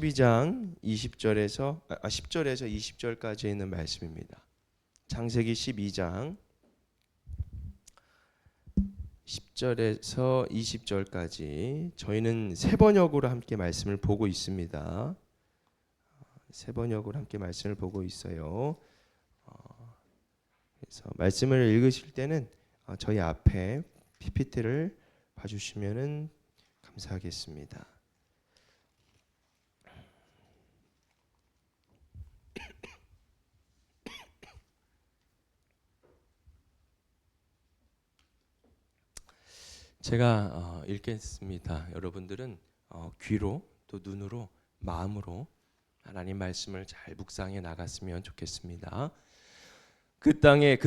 12장 20절에서 10절에서 20절까지 있는 말씀입니다. 창세기 12장 10절에서 20절까지 저희는 세 번역으로 함께 말씀을 보고 있습니다. 세 번역으로 함께 말씀을 보고 있어요. 그래서 말씀을 읽으실 때는 저희 앞에 PPT를 봐주시면 감사하겠습니다. 제가 읽겠습니다. 여러분들은 귀로 또 눈으로 마음으로 하나님 말씀을 잘 묵상해 나갔으면 좋겠습니다. 그 땅에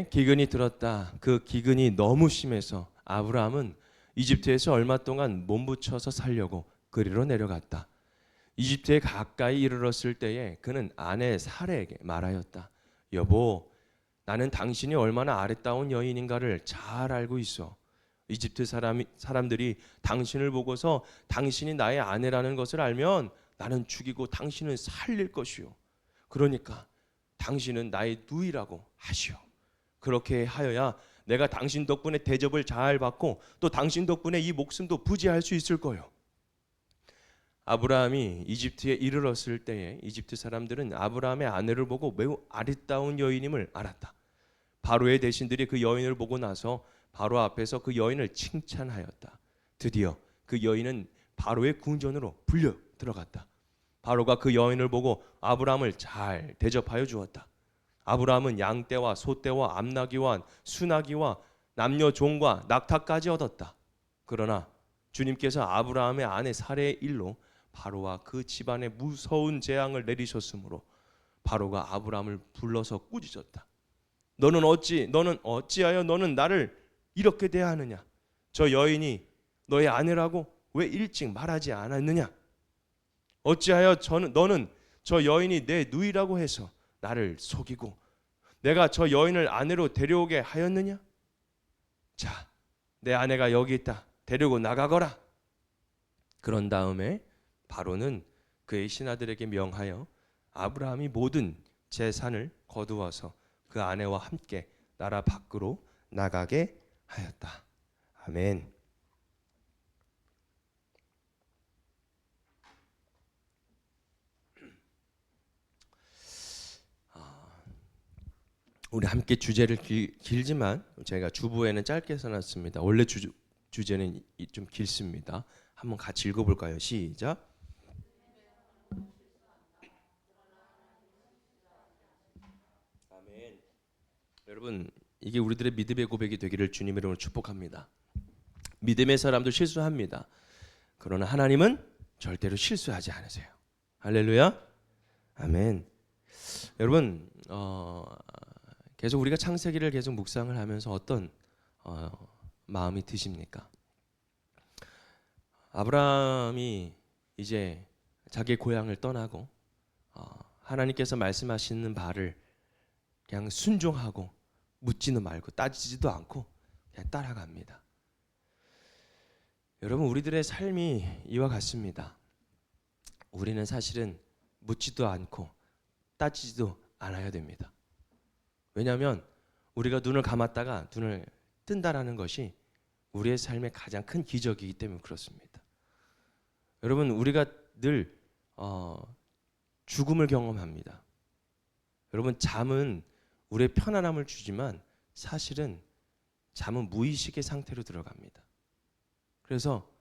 기근이 들었다. 그 기근이 너무 심해서 아브라함은 이집트에서 얼마 동안 몸부쳐서 살려고 그리로 내려갔다. 이집트에 가까이 이르렀을 때에 그는 아내 사레에게 말하였다. 여보, 나는 당신이 얼마나 아름다운 여인인가를 잘 알고 있어. 이집트 사람들이 당신을 보고서 당신이 나의 아내라는 것을 알면 나는 죽이고 당신은 살릴 것이요. 그러니까 당신은 나의 누이라고 하시오. 그렇게 하여야 내가 당신 덕분에 대접을 잘 받고 또 당신 덕분에 이 목숨도 부지할 수 있을 거요. 아브라함이 이집트에 이르렀을 때에 이집트 사람들은 아브라함의 아내를 보고 매우 아름다운 여인임을 알았다. 바로의 대신들이 그 여인을 보고 나서 바로 앞에서 그 여인을 칭찬하였다. 드디어 그 여인은 바로의 궁전으로 불려 들어갔다. 바로가 그 여인을 보고 아브라함을 잘 대접하여 주었다. 아브라함은 양떼와 소떼와 암나귀와 수나귀와 남녀 종과 낙타까지 얻었다. 그러나 주님께서 아브라함의 아내 사레의 일로 바로와 그 집안에 무서운 재앙을 내리셨으므로 바로가 아브라함을 불러서 꾸짖었다. 너는 어찌하여 너는 나를 이렇게 대하느냐? 저 여인이 너의 아내라고 왜 일찍 말하지 않았느냐? 어찌하여 너는 저 여인이 내 누이라고 해서 나를 속이고 내가 저 여인을 아내로 데려오게 하였느냐? 자, 내 아내가 여기 있다. 데리고 나가거라. 그런 다음에 바로는 그의 신하들에게 명하여 아브라함이 모든 재산을 거두어서 그 아내와 함께 나라 밖으로 나가게 하였다. 아멘. 우리 함께 주제를 길지만 제가 주부에는 짧게 써놨습니다. 원래 주제는 좀 길습니다. 한번 같이 읽어볼까요? 시작. 아멘. 여러분, 이게 우리들의 믿음의 고백이 되기를 주님의 이름으로 축복합니다. 믿음의 사람도 실수합니다. 그러나 하나님은 절대로 실수하지 않으세요. 할렐루야. 아멘. 여러분, 계속 우리가 창세기를 계속 묵상을 하면서 어떤 마음이 드십니까? 아브라함이 이제 자기 고향을 떠나고 하나님께서 말씀하시는 바를 그냥 순종하고 묻지는 말고 따지지도 않고 그냥 따라갑니다. 여러분, 우리들의 삶이 이와 같습니다. 우리는 사실은 묻지도 않고 따지지도 않아야 됩니다. 왜냐하면 우리가 눈을 감았다가 눈을 뜬다라는 것이 우리의 삶의 가장 큰 기적이기 때문에 그렇습니다. 여러분, 우리가 늘 죽음을 경험합니다. 여러분, 잠은 우리의 편안함을 주지만 사실은 잠은 무의식의 상태로 들어갑니다. 그래서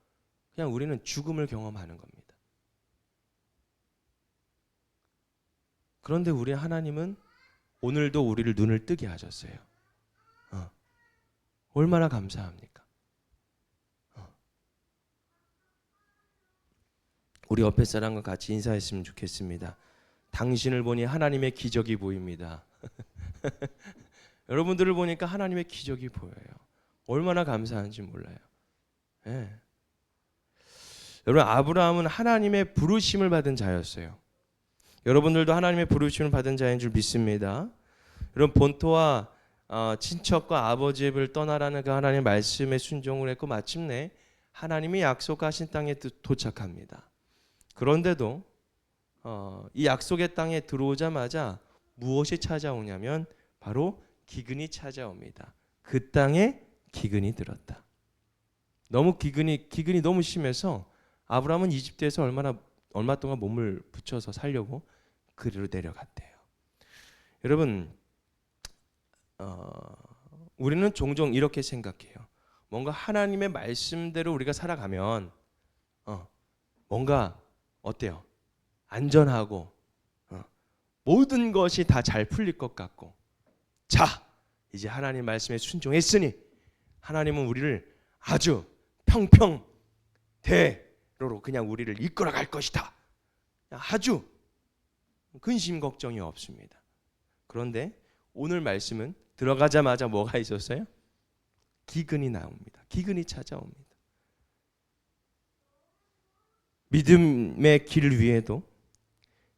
그냥 우리는 죽음을 경험하는 겁니다. 그런데 우리 하나님은 오늘도 우리를 눈을 뜨게 하셨어요. 얼마나 감사합니까? 우리 옆에 사람과 같이 인사했으면 좋겠습니다. 당신을 보니 하나님의 기적이 보입니다. 여러분들을 보니까 하나님의 기적이 보여요. 얼마나 감사한지 몰라요. 네. 여러분, 아브라함은 하나님의 부르심을 받은 자였어요. 여러분들도 하나님의 부르심을 받은 자인 줄 믿습니다. 여러분, 본토와 친척과 아버지의 집을 떠나라는 그 하나님의 말씀에 순종을 했고 마침내 하나님이 약속하신 땅에 도착합니다. 그런데도 이 약속의 땅에 들어오자마자 무엇이 찾아오냐면 바로 기근이 찾아옵니다. 그 땅에 기근이 들었다. 너무 기근이 너무 심해서 아브라함은 이집트에서 얼마 동안 몸을 붙여서 살려고 그리로 내려갔대요. 여러분, 우리는 종종 이렇게 생각해요. 뭔가 하나님의 말씀대로 우리가 살아가면 뭔가 어때요? 안전하고 모든 것이 다 잘 풀릴 것 같고, 자, 이제 하나님 말씀에 순종했으니 하나님은 우리를 아주 평평대로로 그냥 우리를 이끌어 갈 것이다. 아주 근심 걱정이 없습니다. 그런데 오늘 말씀은 들어가자마자 뭐가 있었어요? 기근이 나옵니다. 기근이 찾아옵니다. 믿음의 길 위에도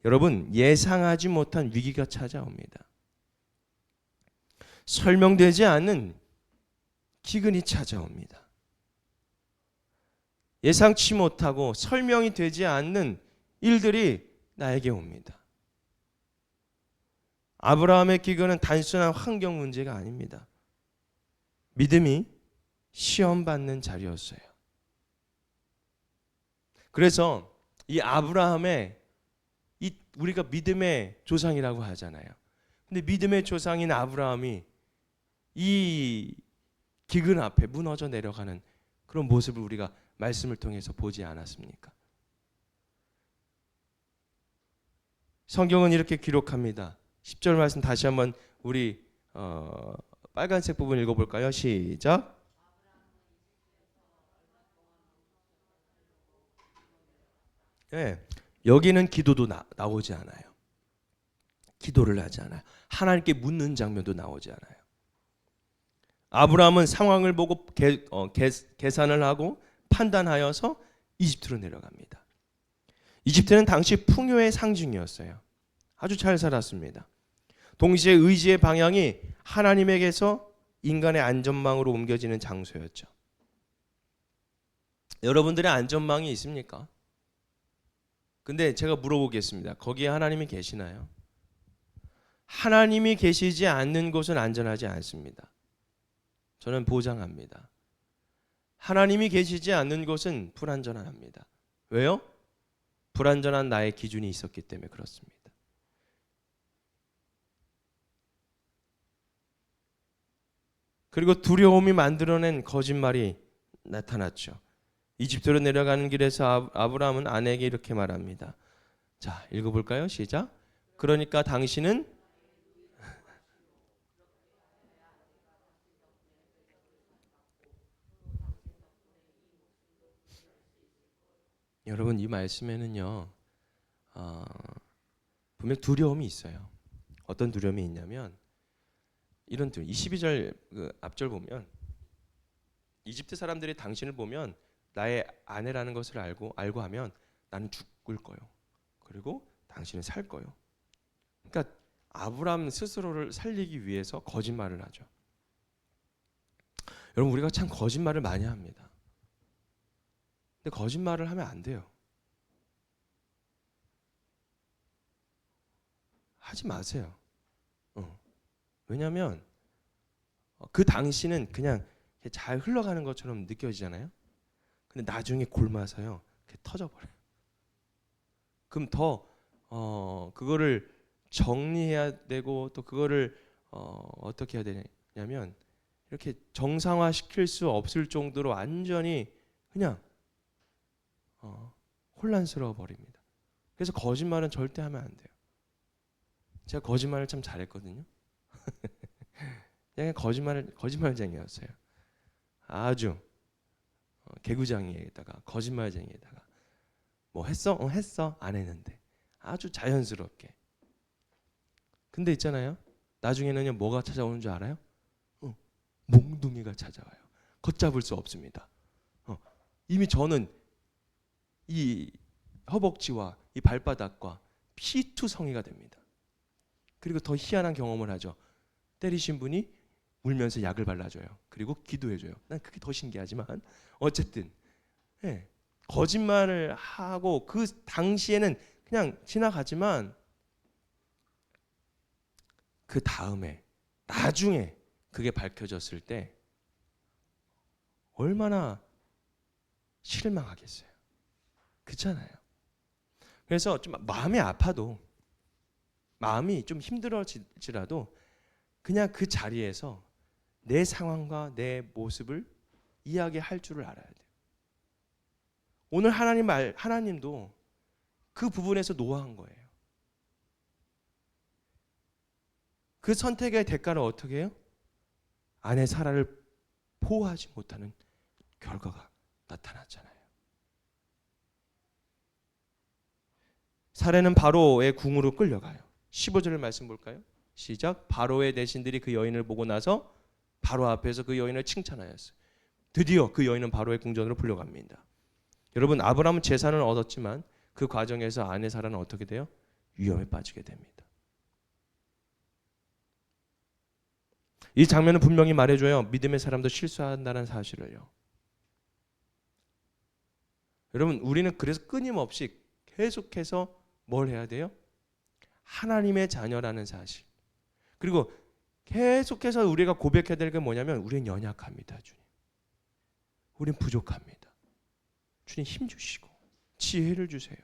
여러분 예상하지 못한 위기가 찾아옵니다. 설명되지 않는 기근이 찾아옵니다. 예상치 못하고 설명이 되지 않는 일들이 나에게 옵니다. 아브라함의 기근은 단순한 환경 문제가 아닙니다. 믿음이 시험받는 자리였어요. 그래서 이 아브라함의 우리가 믿음의 조상이라고 하잖아요. 근데 믿음의 조상인 아브라함이 이 기근 앞에 무너져 내려가는 그런 모습을 우리가 말씀을 통해서 보지 않았습니까? 성경은 이렇게 기록합니다. 10절 말씀 다시 한번 우리 빨간색 부분 읽어볼까요? 시작. 네, 여기는 기도도 나오지 않아요. 기도를 하지 않아요. 하나님께 묻는 장면도 나오지 않아요. 아브라함은 상황을 보고 계산을 하고 판단하여서 이집트로 내려갑니다. 이집트는 당시 풍요의 상징이었어요. 아주 잘 살았습니다. 동시에 의지의 방향이 하나님에게서 인간의 안전망으로 옮겨지는 장소였죠. 여러분들의 안전망이 있습니까? 근데 제가 물어보겠습니다. 거기에 하나님이 계시나요? 하나님이 계시지 않는 곳은 안전하지 않습니다. 저는 보장합니다. 하나님이 계시지 않는 곳은 불안전합니다. 왜요? 불안전한 나의 기준이 있었기 때문에 그렇습니다. 그리고 두려움이 만들어낸 거짓말이 나타났죠. 이집트로 내려가는 길에서 아브라함은 아내에게 이렇게 말합니다. 자, 읽어볼까요? 시작. 그러니까 당신은 여러분 이 말씀에는요 분명 두려움이 있어요. 어떤 두려움이 있냐면 이런 두려움. 22절 앞절 보면 이집트 사람들이 당신을 보면 나의 아내라는 것을 알고 하면 나는 죽을 거요. 그리고 당신은 살 거요. 그러니까 아브라함 스스로를 살리기 위해서 거짓말을 하죠. 여러분 우리가 참 거짓말을 많이 합니다. 근데 거짓말을 하면 안 돼요. 하지 마세요. 왜냐하면 그 당시는 그냥 잘 흘러가는 것처럼 느껴지잖아요. 근데 나중에 골마서요, 터져버려요. 그럼 더 그거를 정리해야 되고 또 그거를 어떻게 해야 되냐면 이렇게 정상화시킬 수 없을 정도로 완전히 그냥 혼란스러워 버립니다. 그래서 거짓말은 절대 하면 안 돼요. 제가 거짓말을 참 잘했거든요. 그냥 거짓말쟁이였어요. 아주 개구장이에다가 거짓말쟁이에다가 뭐 했어? 했어. 안 했는데 아주 자연스럽게. 근데 있잖아요. 나중에는요 뭐가 찾아오는 줄 알아요? 몽둥이가 찾아와요. 걷잡을 수 없습니다. 이미 저는 이 허벅지와 이 발바닥과 피투성이가 됩니다. 그리고 더 희한한 경험을 하죠. 때리신 분이 울면서 약을 발라줘요. 그리고 기도해줘요. 난 그게 더 신기하지만 어쨌든 거짓말을 하고 그 당시에는 그냥 지나가지만 그 다음에 나중에 그게 밝혀졌을 때 얼마나 실망하겠어요. 그렇잖아요. 그래서 좀 마음이 아파도 마음이 좀 힘들어질지라도 그냥 그 자리에서 내 상황과 내 모습을 이야기할 줄을 알아야 돼요. 오늘 하나님도 그 부분에서 노하한 거예요. 그 선택의 대가를 어떻게 해요? 아내 사라를 보호하지 못하는 결과가 나타났잖아요. 사례는 바로의 궁으로 끌려가요. 15절 말씀 볼까요? 시작. 바로의 대신들이 그 여인을 보고 나서 바로 앞에서 그 여인을 칭찬하였어요. 드디어 그 여인은 바로의 궁전으로 불려갑니다. 여러분, 아브라함은 재산을 얻었지만 그 과정에서 아내 사라는 어떻게 돼요? 위험에 빠지게 됩니다. 이 장면은 분명히 말해줘요. 믿음의 사람도 실수한다는 사실을요. 여러분, 우리는 그래서 끊임없이 계속해서 뭘 해야 돼요? 하나님의 자녀라는 사실. 그리고 계속해서 우리가 고백해야 될 게 뭐냐면 우리는 연약합니다. 주님. 우리는 부족합니다. 주님 힘 주시고 지혜를 주세요.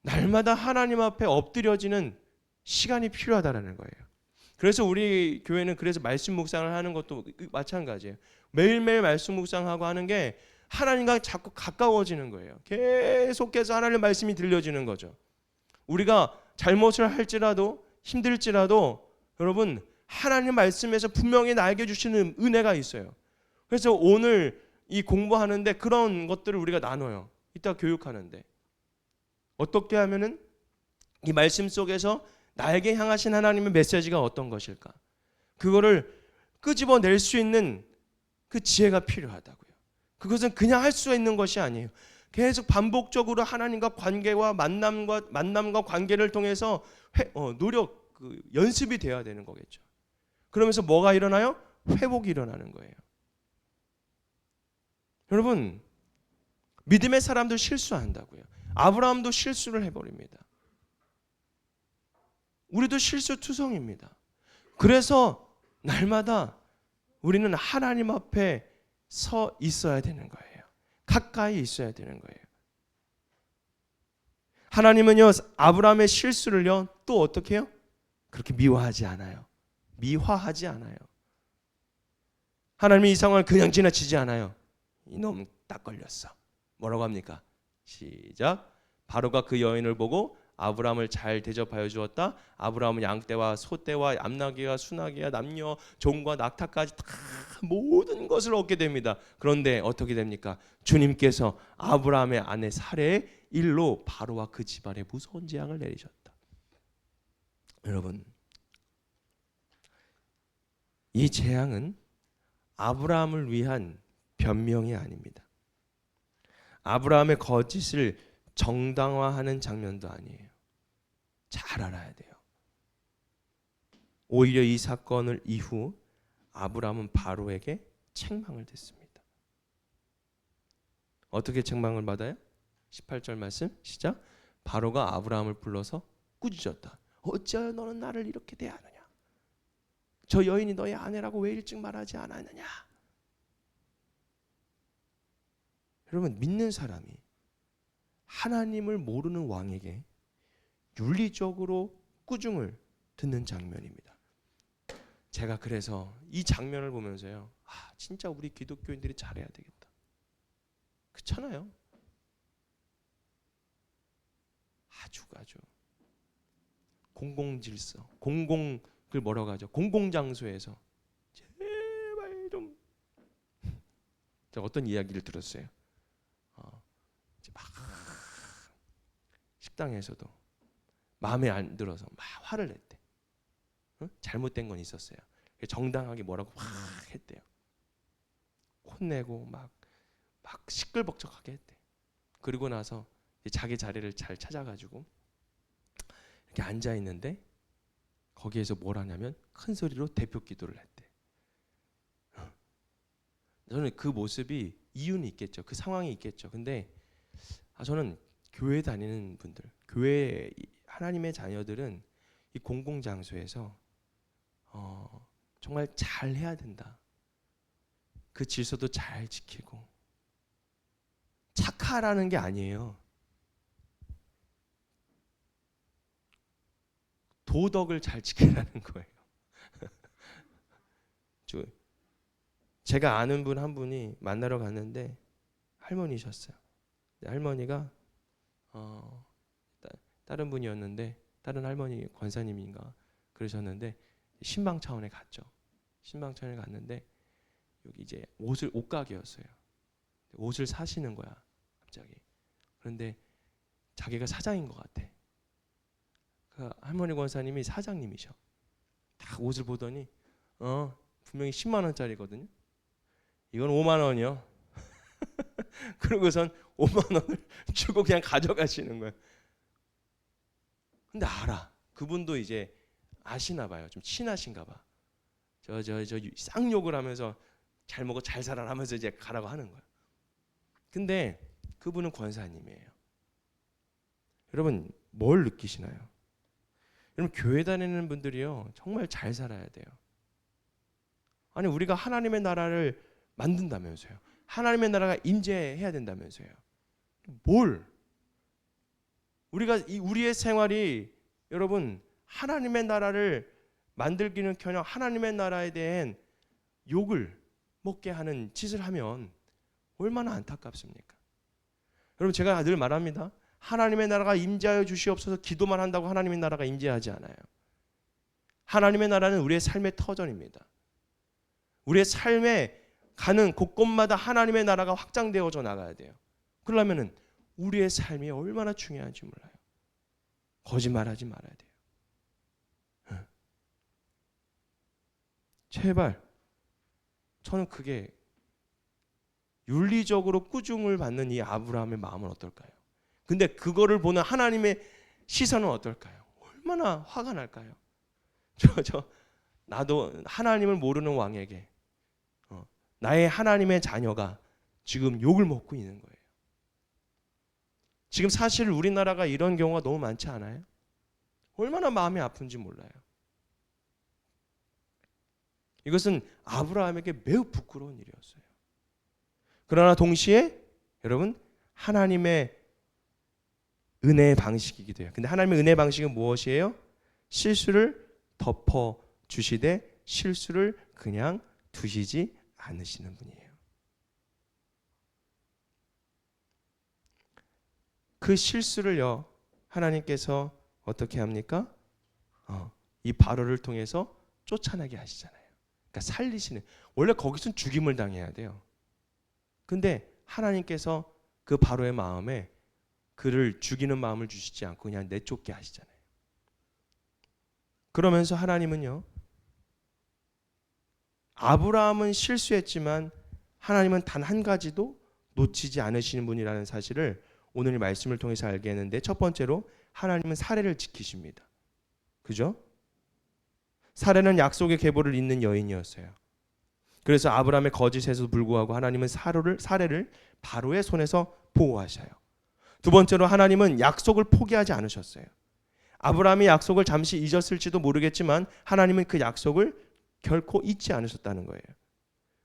날마다 하나님 앞에 엎드려지는 시간이 필요하다는 거예요. 그래서 우리 교회는 그래서 말씀 묵상을 하는 것도 마찬가지예요. 매일매일 말씀 묵상하고 하는 게 하나님과 자꾸 가까워지는 거예요. 계속해서 하나님의 말씀이 들려지는 거죠. 우리가 잘못을 할지라도 힘들지라도 여러분 하나님 말씀에서 분명히 나에게 주시는 은혜가 있어요. 그래서 오늘 이 공부하는데 그런 것들을 우리가 나눠요. 이따 교육하는데 어떻게 하면은 이 말씀 속에서 나에게 향하신 하나님의 메시지가 어떤 것일까? 그거를 끄집어낼 수 있는 그 지혜가 필요하다고요. 그것은 그냥 할 수 있는 것이 아니에요. 계속 반복적으로 하나님과 관계와 만남과 관계를 통해서 노력, 연습이 돼야 되는 거겠죠. 그러면서 뭐가 일어나요? 회복이 일어나는 거예요. 여러분, 믿음의 사람도 실수한다고요. 아브라함도 실수를 해버립니다. 우리도 실수투성입니다. 그래서 날마다 우리는 하나님 앞에 서 있어야 되는 거예요. 가까이 있어야 되는 거예요. 하나님은요, 아브라함의 실수를요, 또 어떻게 해요? 그렇게 미워하지 않아요. 미화하지 않아요. 하나님이 이 상황을 그냥 지나치지 않아요. 이놈 딱 걸렸어. 뭐라고 합니까? 시작. 바로가 그 여인을 보고 아브라함을 잘 대접하여 주었다. 아브라함은 양떼와 소떼와 암나귀와 순나귀와 남녀 종과 낙타까지 다 모든 것을 얻게 됩니다. 그런데 어떻게 됩니까? 주님께서 아브라함의 아내 사레의 일로 바로와 그 집안에 무서운 재앙을 내리셨다. 여러분, 이 재앙은 아브라함을 위한 변명이 아닙니다. 아브라함의 거짓을 정당화하는 장면도 아니에요. 잘 알아야 돼요. 오히려 이 사건을 이후 아브라함은 바로에게 책망을 듣습니다. 어떻게 책망을 받아요? 18절 말씀 시작. 바로가 아브라함을 불러서 꾸짖었다. 어찌하여 너는 나를 이렇게 대하느냐? 저 여인이 너의 아내라고 왜 일찍 말하지 않았느냐? 여러분, 믿는 사람이 하나님을 모르는 왕에게 윤리적으로 꾸중을 듣는 장면입니다. 제가 그래서 이 장면을 보면서요, 진짜 우리 기독교인들이 잘해야 되겠다. 그렇잖아요. 아주 공공질서, 그걸 뭐라고 하죠? 공공장소에서 제발 좀. 제가 어떤 이야기를 들었어요. 막 식당에서도 마음에 안 들어서 막 화를 냈대. 잘못된 건 있었어요. 정당하게 뭐라고 막 했대요. 혼내고 막 시끌벅적하게 했대. 그리고 나서 자기 자리를 잘 찾아가지고 이렇게 앉아 있는데 거기에서 뭘 하냐면 큰 소리로 대표 기도를 했대. 저는 그 모습이 이유는 있겠죠. 그 상황이 있겠죠. 근데 저는 교회 다니는 분들, 교회 하나님의 자녀들은 이 공공장소에서 정말 잘 해야 된다. 그 질서도 잘 지키고 착하라는 게 아니에요. 도덕을 잘 지키라는 거예요. 제가 아는 분 한 분이 만나러 갔는데 할머니셨어요. 할머니가 다른 분이었는데 다른 할머니 권사님인가 그러셨는데 신방차원에 갔죠. 신방차원에 갔는데 여기 이제 옷가게였어요. 옷을 사시는 거야 갑자기. 그런데 자기가 사장인 것 같아. 그 할머니 권사님이 사장님이셔. 딱 옷을 보더니 분명히 10만 원짜리거든요. 이건 5만 원이요. 그러고선 5만 원을 주고 그냥 가져가시는 거예요. 근데 알아. 그분도 이제 아시나 봐요. 좀 친하신가 봐. 저 쌍욕을 하면서 잘 먹어 잘 살아 하면서 이제 가라고 하는 거예요. 근데 그분은 권사님이에요. 여러분 뭘 느끼시나요? 여러분 교회 다니는 분들이요 정말 잘 살아야 돼요. 아니 우리가 하나님의 나라를 만든다면서요. 하나님의 나라가 임재해야 된다면서요. 뭘? 우리의 생활이 여러분 하나님의 나라를 만들기는커녕 하나님의 나라에 대한 욕을 먹게 하는 짓을 하면 얼마나 안타깝습니까? 여러분 제가 늘 말합니다. 하나님의 나라가 임재하여 주시옵소서 기도만 한다고 하나님의 나라가 임재하지 않아요. 하나님의 나라는 우리의 삶의 터전입니다. 우리의 삶에 가는 곳곳마다 하나님의 나라가 확장되어져 나가야 돼요. 그러려면 우리의 삶이 얼마나 중요한지 몰라요. 거짓말하지 말아야 돼요. 제발 저는 그게 윤리적으로 꾸중을 받는 이 아브라함의 마음은 어떨까요? 근데 그거를 보는 하나님의 시선은 어떨까요? 얼마나 화가 날까요? 나도 하나님을 모르는 왕에게 나의 하나님의 자녀가 지금 욕을 먹고 있는 거예요. 지금 사실 우리나라가 이런 경우가 너무 많지 않아요? 얼마나 마음이 아픈지 몰라요. 이것은 아브라함에게 매우 부끄러운 일이었어요. 그러나 동시에 여러분 하나님의 은혜의 방식이기도 해요. 근데 하나님의 은혜의 방식은 무엇이에요? 실수를 덮어 주시되 실수를 그냥 두시지 않으시는 분이에요. 그 실수를요 하나님께서 어떻게 합니까? 이 바로를 통해서 쫓아나게 하시잖아요. 그러니까 살리시는. 원래 거기서는 죽임을 당해야 돼요. 근데 하나님께서 그 바로의 마음에 그를 죽이는 마음을 주시지 않고 그냥 내쫓게 하시잖아요. 그러면서 하나님은요 아브라함은 실수했지만 하나님은 단 한 가지도 놓치지 않으시는 분이라는 사실을 오늘 말씀을 통해서 알게 했는데, 첫 번째로 하나님은 사례를 지키십니다. 그죠? 사례는 약속의 계보를 잇는 여인이었어요. 그래서 아브라함의 거짓에도 불구하고 하나님은 사례를 바로의 손에서 보호하셔요. 두 번째로 하나님은 약속을 포기하지 않으셨어요. 아브라함이 약속을 잠시 잊었을지도 모르겠지만 하나님은 그 약속을 결코 잊지 않으셨다는 거예요.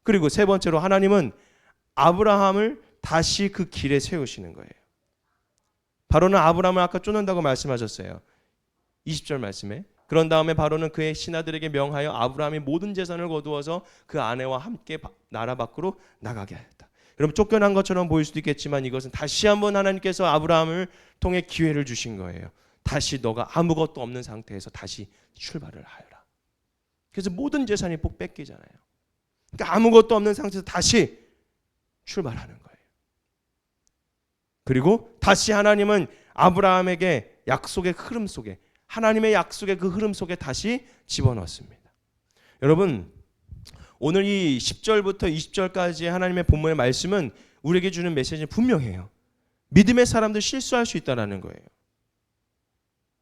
그리고 세 번째로 하나님은 아브라함을 다시 그 길에 세우시는 거예요. 바로는 아브라함을 아까 쫓는다고 말씀하셨어요. 20절 말씀에. 그런 다음에 바로는 그의 신하들에게 명하여 아브라함이 모든 재산을 거두어서 그 아내와 함께 나라 밖으로 나가게 하였다. 여러분 쫓겨난 것처럼 보일 수도 있겠지만 이것은 다시 한번 하나님께서 아브라함을 통해 기회를 주신 거예요. 다시 너가 아무것도 없는 상태에서 다시 출발을 하여라. 그래서 모든 재산이 꼭 뺏기잖아요. 그러니까 아무것도 없는 상태에서 다시 출발하는 거예요. 그리고 다시 하나님은 아브라함에게 약속의 흐름 속에, 하나님의 약속의 그 흐름 속에 다시 집어넣습니다. 여러분 오늘 이 10절부터 20절까지 하나님의 본문의 말씀은 우리에게 주는 메시지는 분명해요. 믿음의 사람들 실수할 수 있다는 거예요.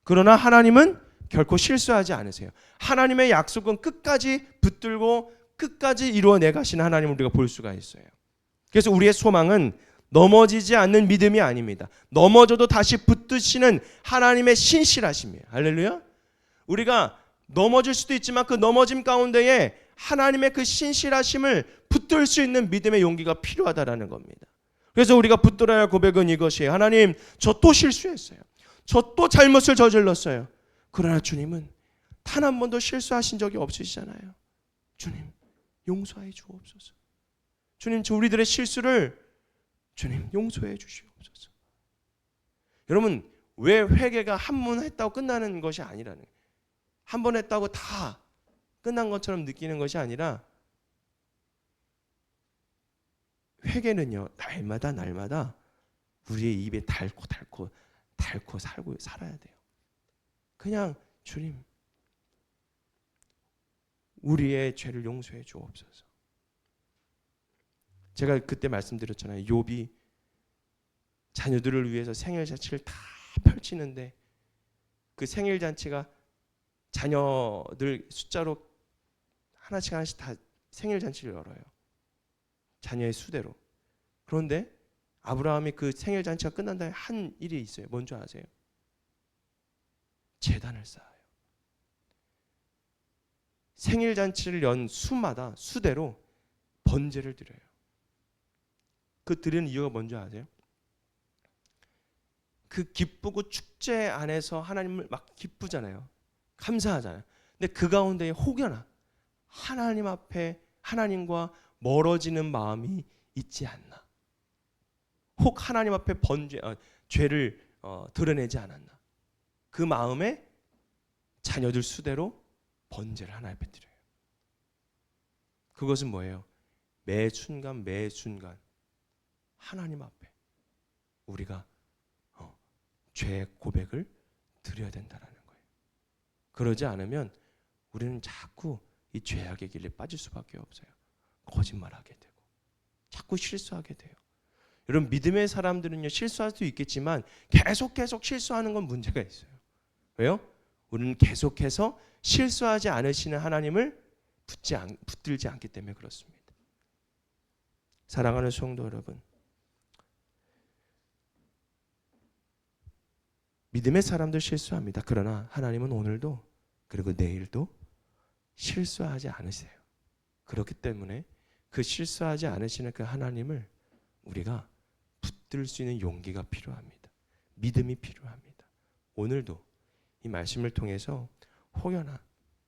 그러나 하나님은 결코 실수하지 않으세요. 하나님의 약속은 끝까지 붙들고 끝까지 이루어내 가시는 하나님을 우리가 볼 수가 있어요. 그래서 우리의 소망은 넘어지지 않는 믿음이 아닙니다. 넘어져도 다시 붙드시는 하나님의 신실하심이에요. 할렐루야. 우리가 넘어질 수도 있지만 그 넘어짐 가운데에 하나님의 그 신실하심을 붙들 수 있는 믿음의 용기가 필요하다라는 겁니다. 그래서 우리가 붙들어야 할 고백은 이것이에요. 하나님, 저 또 실수했어요. 저 또 잘못을 저질렀어요. 그러나 주님은 단 한 번도 실수하신 적이 없으시잖아요. 주님, 용서해 주옵소서. 주님, 저 우리들의 실수를 주님 용서해 주시옵소서. 여러분, 왜 회개가 한 번 했다고 끝나는 것이 아니라는 거예요. 한 번 했다고 다 끝난 것처럼 느끼는 것이 아니라 회개는요, 날마다 우리의 입에 달고 살아야 돼요. 그냥 주님, 우리의 죄를 용서해 주옵소서. 제가 그때 말씀드렸잖아요. 욥이 자녀들을 위해서 생일 잔치를 다 펼치는데 그 생일 잔치가 자녀들 숫자로 하나씩 다 생일 잔치를 열어요. 자녀의 수대로. 그런데 아브라함이 그 생일 잔치가 끝난 다음에 한 일이 있어요. 뭔지 아세요? 제단을 쌓아요. 생일 잔치를 연 수마다 수대로 번제를 드려요. 그 드리는 이유가 뭔지 아세요? 그 기쁘고 축제 안에서 하나님을 막 기쁘잖아요. 감사하잖아요. 근데 그 가운데에 혹여나 하나님 앞에 하나님과 멀어지는 마음이 있지 않나? 혹 하나님 앞에 죄를 드러내지 않았나? 그 마음에 자녀들 수대로 번제를 하나님 앞에 드려요. 그것은 뭐예요? 매 순간 하나님 앞에 우리가 죄 고백을 드려야 된다는 거예요. 그러지 않으면 우리는 자꾸 이 죄악의 길에 빠질 수밖에 없어요. 거짓말하게 되고 자꾸 실수하게 돼요. 여러분, 믿음의 사람들은요, 실수할 수도 있겠지만 계속 실수하는 건 문제가 있어요. 왜요? 우리는 계속해서 실수하지 않으시는 하나님을 붙들지 않기 때문에 그렇습니다. 사랑하는 성도 여러분, 믿음의 사람들 실수합니다. 그러나 하나님은 오늘도 그리고 내일도 실수하지 않으세요. 그렇기 때문에 그 실수하지 않으시는 그 하나님을 우리가 붙들 수 있는 용기가 필요합니다. 믿음이 필요합니다. 오늘도 이 말씀을 통해서 혹여나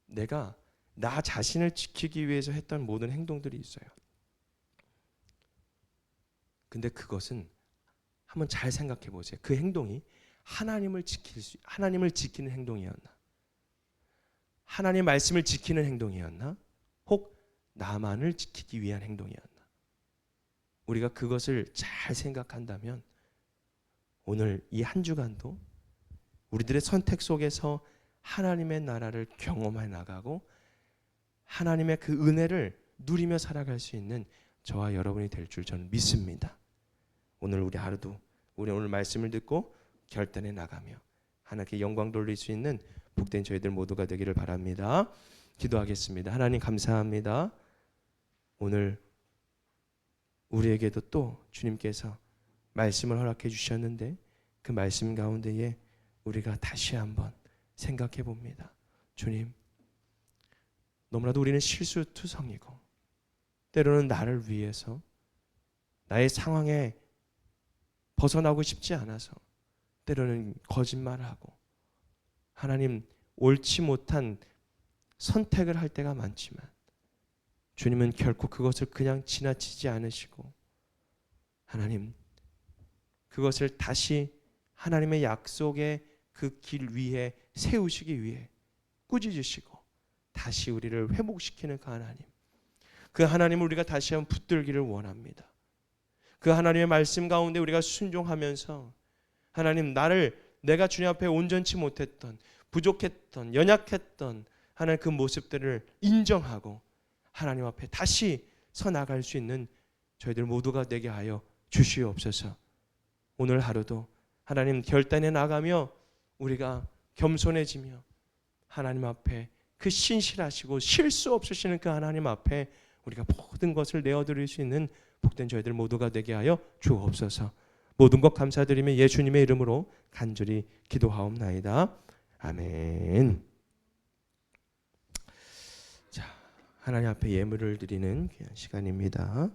내가 나 자신을 지키기 위해서 했던 모든 행동들이 있어요. 근데 그것은 한번 잘 생각해 보세요. 그 행동이 하나님을 지키는 행동이었나? 하나님의 말씀을 지키는 행동이었나? 혹 나만을 지키기 위한 행동이었나? 우리가 그것을 잘 생각한다면 오늘 이 한 주간도 우리들의 선택 속에서 하나님의 나라를 경험해 나가고 하나님의 그 은혜를 누리며 살아갈 수 있는 저와 여러분이 될 줄 저는 믿습니다. 오늘 우리 하루도 우리 오늘 말씀을 듣고 결단해 나가며 하나님께 영광 돌릴 수 있는 복된 저희들 모두가 되기를 바랍니다. 기도하겠습니다. 하나님 감사합니다. 오늘 우리에게도 또 주님께서 말씀을 허락해 주셨는데 그 말씀 가운데에 우리가 다시 한번 생각해 봅니다. 주님, 너무나도 우리는 실수투성이고 때로는 나를 위해서 나의 상황에 벗어나고 싶지 않아서 때로는 거짓말하고 하나님 옳지 못한 선택을 할 때가 많지만 주님은 결코 그것을 그냥 지나치지 않으시고 하나님 그것을 다시 하나님의 약속의 그 길 위에 세우시기 위해 꾸짖으시고 다시 우리를 회복시키는 그 하나님을 우리가 다시 한번 붙들기를 원합니다. 그 하나님의 말씀 가운데 우리가 순종하면서 하나님 내가 주님 앞에 온전치 못했던 부족했던 연약했던 하나님 그 모습들을 인정하고 하나님 앞에 다시 서 나갈 수 있는 저희들 모두가 되게 하여 주시옵소서. 오늘 하루도 하나님 결단해 나가며 우리가 겸손해지며 하나님 앞에 그 신실하시고 실수 없으시는 그 하나님 앞에 우리가 모든 것을 내어드릴 수 있는 복된 저희들 모두가 되게 하여 주옵소서. 모든 것 감사드리며 예수님의 이름으로 간절히 기도하옵나이다. 아멘. 자, 하나님 앞에 예물을 드리는 귀한 시간입니다.